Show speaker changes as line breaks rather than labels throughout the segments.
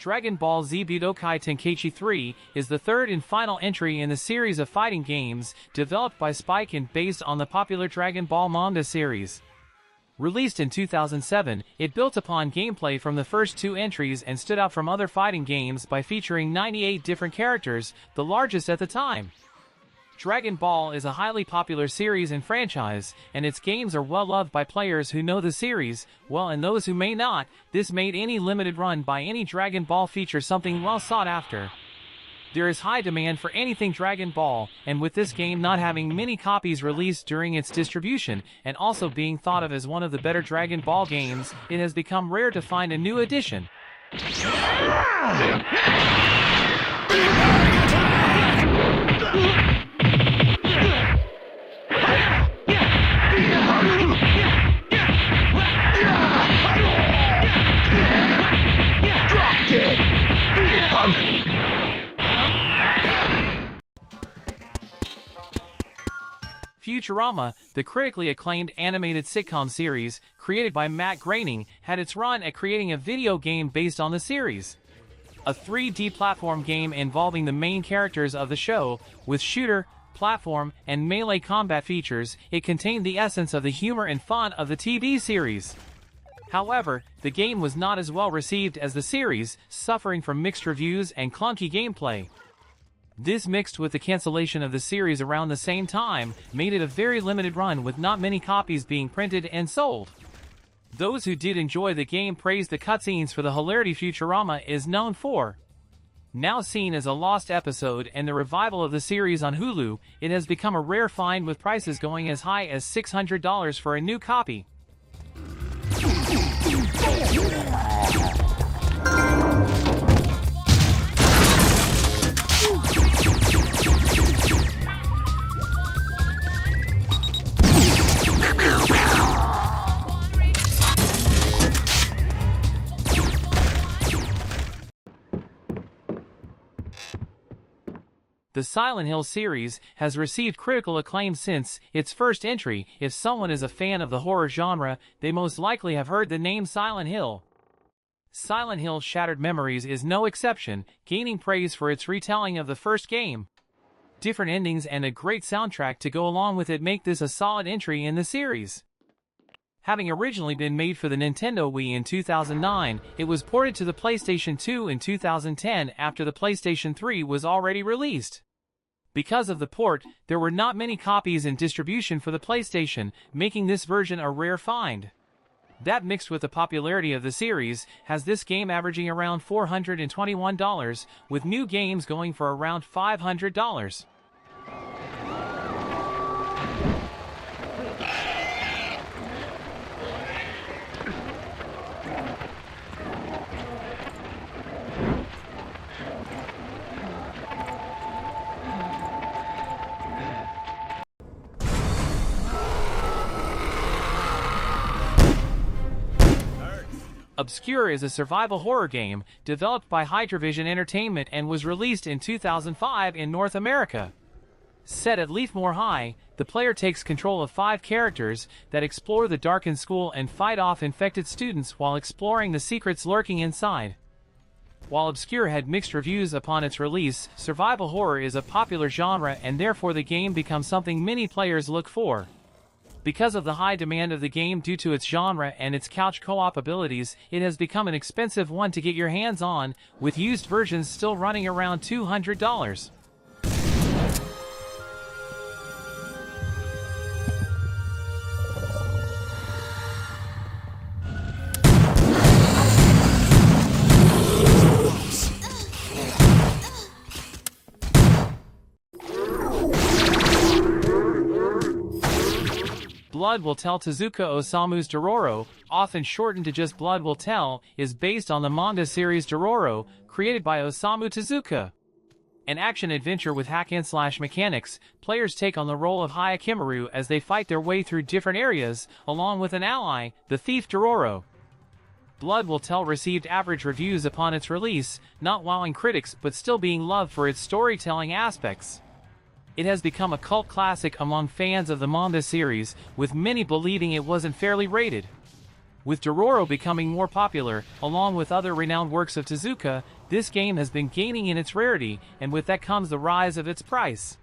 Dragon Ball Z Budokai Tenkaichi 3 is the third and final entry in the series of fighting games developed by Spike and based on the popular Dragon Ball manga series. Released in 2007, it built upon gameplay from the first two entries and stood out from other fighting games by featuring 98 different characters, the largest at the time. Dragon Ball is a highly popular series and franchise, and its games are well loved by players who know the series, well, and those who may not. This made any limited run by any Dragon Ball feature something well sought after. There is high demand for anything Dragon Ball, and with this game not having many copies released during its distribution, and also being thought of as one of the better Dragon Ball games, it has become rare to find a new edition. Futurama, the critically acclaimed animated sitcom series, created by Matt Groening, had its run at creating a video game based on the series. A 3D platform game involving the main characters of the show, with shooter, platform, and melee combat features, it contained the essence of the humor and fun of the TV series. However, the game was not as well received as the series, suffering from mixed reviews and clunky gameplay. This, mixed with the cancellation of the series around the same time, made it a very limited run with not many copies being printed and sold. Those who did enjoy the game praised the cutscenes for the hilarity Futurama is known for. Now seen as a lost episode and the revival of the series on Hulu, it has become a rare find with prices going as high as $600 for a new copy. The Silent Hill series has received critical acclaim since its first entry. If someone is a fan of the horror genre, they most likely have heard the name Silent Hill. Silent Hill Shattered Memories is no exception, gaining praise for its retelling of the first game. Different endings and a great soundtrack to go along with it make this a solid entry in the series. Having originally been made for the Nintendo Wii in 2009, it was ported to the PlayStation 2 in 2010 after the PlayStation 3 was already released. Because of the port, there were not many copies in distribution for the PlayStation, making this version a rare find. That, mixed with the popularity of the series, has this game averaging around $421, with new games going for around $500. Obscure is a survival horror game developed by Hydravision Entertainment and was released in 2005 in North America. Set at Leafmore High, the player takes control of 5 characters that explore the darkened school and fight off infected students while exploring the secrets lurking inside. While Obscure had mixed reviews upon its release, survival horror is a popular genre and therefore the game becomes something many players look for. Because of the high demand of the game due to its genre and its couch co-op abilities, it has become an expensive one to get your hands on, with used versions still running around $200. Blood Will Tell Tezuka Osamu's Dororo, often shortened to just Blood Will Tell, is based on the manga series Dororo, created by Osamu Tezuka. An action-adventure with hack-and-slash mechanics, players take on the role of Hayakimaru as they fight their way through different areas, along with an ally, the thief Dororo. Blood Will Tell received average reviews upon its release, not wowing critics but still being loved for its storytelling aspects. It has become a cult classic among fans of the manga series, with many believing it wasn't fairly rated. With Dororo becoming more popular, along with other renowned works of Tezuka, This game has been gaining in its rarity, and with that comes the rise of its price.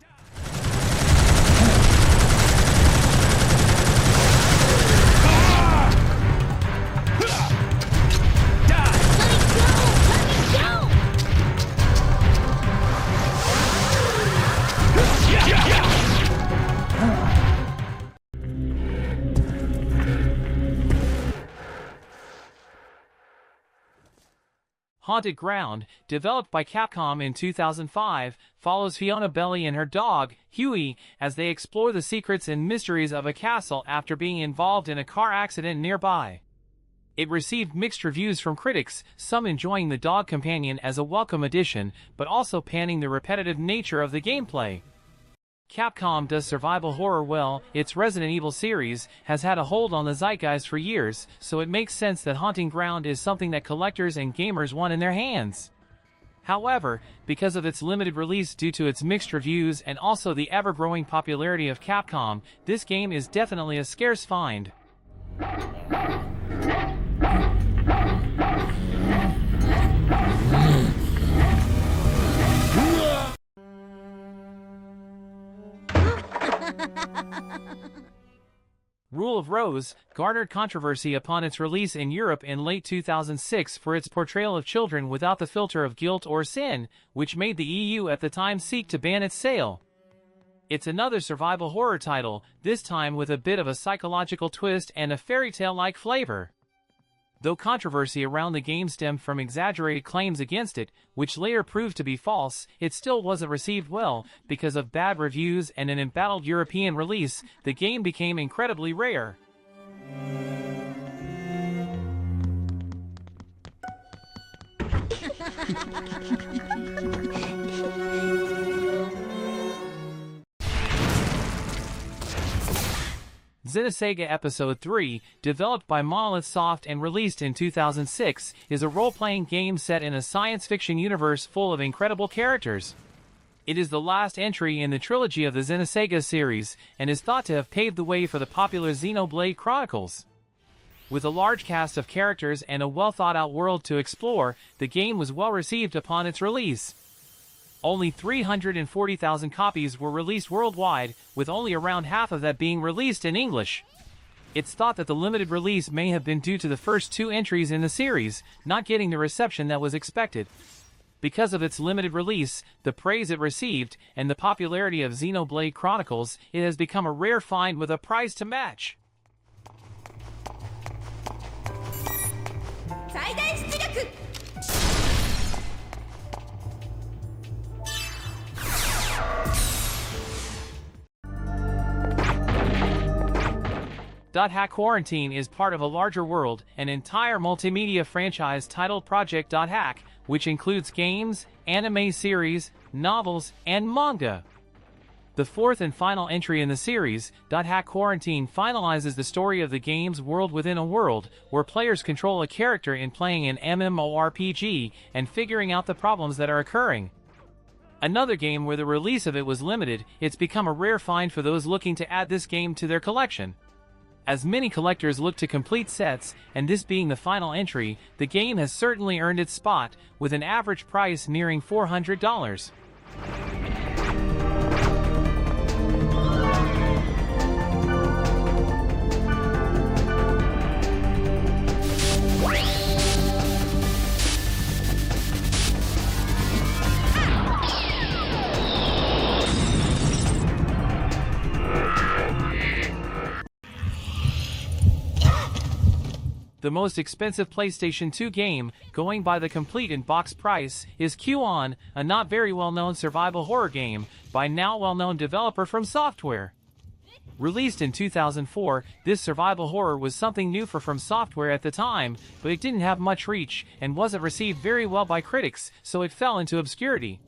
Haunted Ground, developed by Capcom in 2005, follows Fiona Belly and her dog, Huey, as they explore the secrets and mysteries of a castle after being involved in a car accident nearby. It received mixed reviews from critics, some enjoying the dog companion as a welcome addition, but also panning the repetitive nature of the gameplay. Capcom does survival horror well. Its Resident Evil series has had a hold on the zeitgeist for years, so it makes sense that Haunting Ground is something that collectors and gamers want in their hands. However, because of its limited release due to its mixed reviews and also the ever-growing popularity of Capcom, this game is definitely a scarce find. Rule of Rose garnered controversy upon its release in Europe in late 2006 for its portrayal of children without the filter of guilt or sin, which made the EU at the time seek to ban its sale. It's another survival horror title, this time with a bit of a psychological twist and a fairy tale-like flavor. Though controversy around the game stemmed from exaggerated claims against it, which later proved to be false, it still wasn't received well. Because of bad reviews and an embattled European release, the game became incredibly rare. Xenosaga Episode III, developed by Monolith Soft and released in 2006, is a role-playing game set in a science-fiction universe full of incredible characters. It is the last entry in the trilogy of the Xenosaga series, and is thought to have paved the way for the popular Xenoblade Chronicles. With a large cast of characters and a well-thought-out world to explore, the game was well-received upon its release. Only 340,000 copies were released worldwide, with only around half of that being released in English. It's thought that the limited release may have been due to the first two entries in the series not getting the reception that was expected. Because of its limited release, the praise it received, and the popularity of Xenoblade Chronicles, it has become a rare find with a price to match. Hack Quarantine is part of a larger world, an entire multimedia franchise titled Project Hack, which includes games, anime series, novels, and manga. The fourth and final entry in the series, Hack Quarantine, finalizes the story of the game's world within a world, where players control a character in playing an MMORPG and figuring out the problems that are occurring. Another game where the release of it was limited, it's become a rare find for those looking to add this game to their collection. As many collectors look to complete sets, and this being the final entry, the game has certainly earned its spot, with an average price nearing $400. The most expensive PlayStation 2 game, going by the complete in-box price, is Kuon, a not very well-known survival horror game, by now well-known developer From Software. Released in 2004, this survival horror was something new for From Software at the time, but it didn't have much reach, and wasn't received very well by critics, so it fell into obscurity.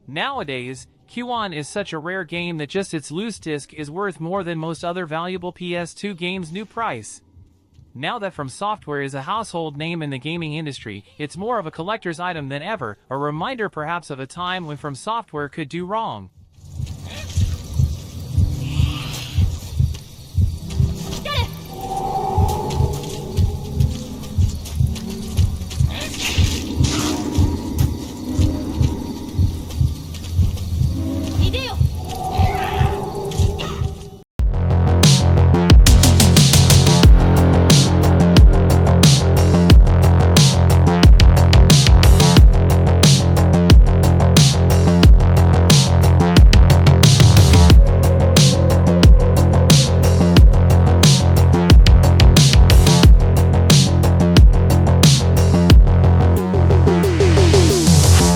Nowadays, Kuon is such a rare game that just its loose disc is worth more than most other valuable PS2 games' new price. Now that From Software is a household name in the gaming industry, it's more of a collector's item than ever, a reminder perhaps of a time when From Software could do wrong.